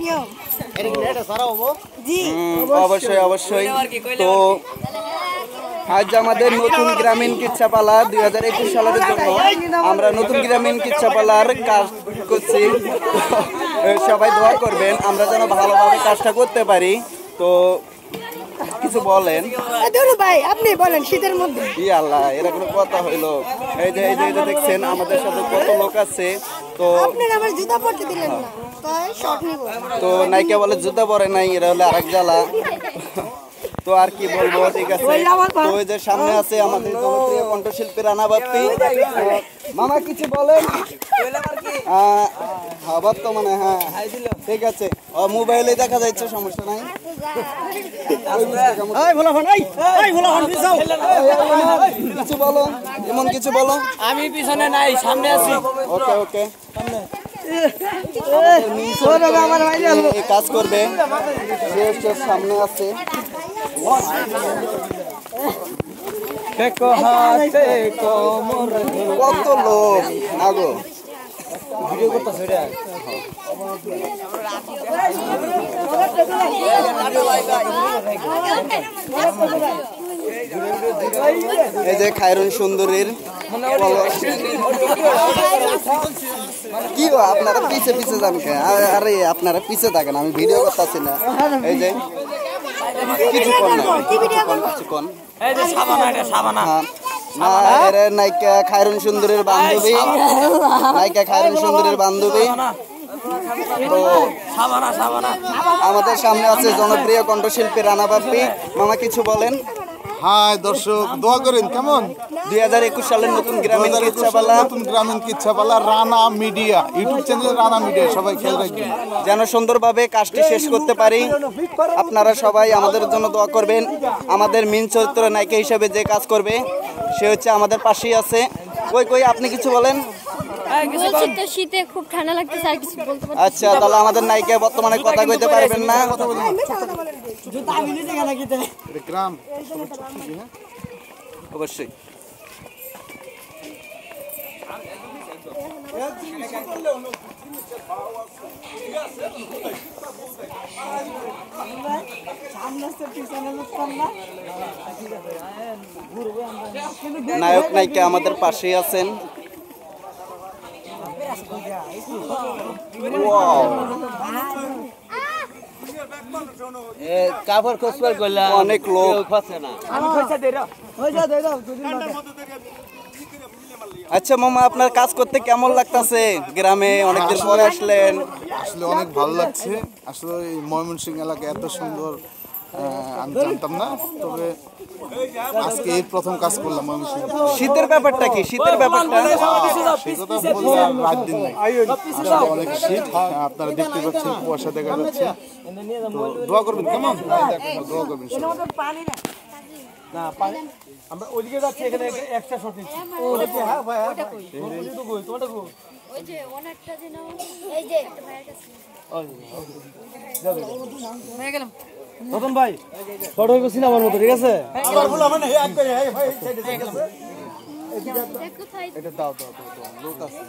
নিয়ম অবশ্যই অবশ্যই। তো আজ আমাদের নতুন গ্রামীণ কিচ্ছাপালা 2021 সালের জন্য আমরা নতুন গ্রামীণ কিচ্ছাপালার কাজ করছি। সবাই দোয়া করবেন আমরা যেন ভালোভাবে কাজটা করতে পারি। তো কিছু বলেন ভাই, আপনি বলেন শীতের মধ্যে। ই আল্লাহ, এরকম কথা হইলো। এই যে দেখছেন আমাদের সাথে কত লোক আছে। তো আমার জুতা পরতে দিলেন না, তো নায়িকা বলে জুতা পরে নাই, এরা হলো আরেক জ্বালা। তো আর কি বলবো, ঠিক আছে। তো ওই যে সামনে আছে আমাদের জনপ্রিয় কণ্ঠশিল্পী রানা বাপ্পি। মামা কিছু বলেন। হ্যাঁ বর্তমানে, হ্যাঁ ঠিক আছে, মোবাইলে দেখা যাচ্ছে, সমস্যা নাই। কিছু বলো, এমন কিছু বলো। আমি পিছনে নাই, সামনে আছি। ওকে ওকে, কাজ করবে, সামনে আছে। কত লোক আগো ভিডিও করতেছে। এই যে খায়রুন সুন্দরীর কি আপনারা পিছে পিছে যান, আরে আপনারা পিছে থাকেন, আমি ভিডিও করতেছি না। এই যে নায়িকা খায়রুন সুন্দরীর বান্ধবী, নায়িকা খায়রুন সুন্দরীর বান্ধবী। তো আমাদের সামনে আছে জনপ্রিয় কণ্ঠশিল্পী রানা বাপ্পি। মামা কিছু বলেন। হ্যাঁ দর্শক দোয়া করেন। কেমন 2021 সালের নতুন গ্রামীণ কিচ্ছাপালা Rana media YouTube channel, Rana media সবাই খেয়াল রাখবেন যেন সুন্দরভাবে কাজটি শেষ করতে পারি। আপনারা সবাই আমাদের জন্য দোয়া করবেন। আমাদের মেইন চরিত্র নায়িকা হিসেবে যে কাজ করবে সে হচ্ছে আমাদের পাশেই আছে। কই আপনি কিছু বলেন। শীতে খুব ঠান্ডা লাগতেছে, আর কিছু বলতে পারছি। আচ্ছা, তাহলে আমাদের নায়িকা বর্তমানে কথা কইতে পারবেন না। গ্রাম অবশ্যই। নায়ক নায়িকা আমাদের পাশেই আছেন। কাপড় খোঁজবার করলাম, অনেক লোক। আচ্ছা মামা, আপনার কাজ করতে কেমন লাগতেছে? গ্রামে অনেকদিন পরে আসলেন। আসলে অনেক ভালো লাগছে। আসলে এই ময়মনসিংহ এলাকা এত সুন্দর আমি জানতাম না, তবে আজকে এই প্রথম কাজ করলাম ময়মনসিংহ। শীতের ব্যাপারটা কি? শীতের ব্যাপারটা সেই কথা বলতে আর রাত দিন নাই, অনেক শীত। আপনারা দেখতে পাচ্ছেন, কুয়াশা দেখা যাচ্ছে। তো দোয়া করবেন, কেমন দোয়া করবেন। আমরা ওইদিকে যাচ্ছি, এখানে এক্সট্রা শট নিচ্ছি। রতন ভাই শট হয়ে গেছি আমার মতো, ঠিক আছে। এটা দাও লোক আছে।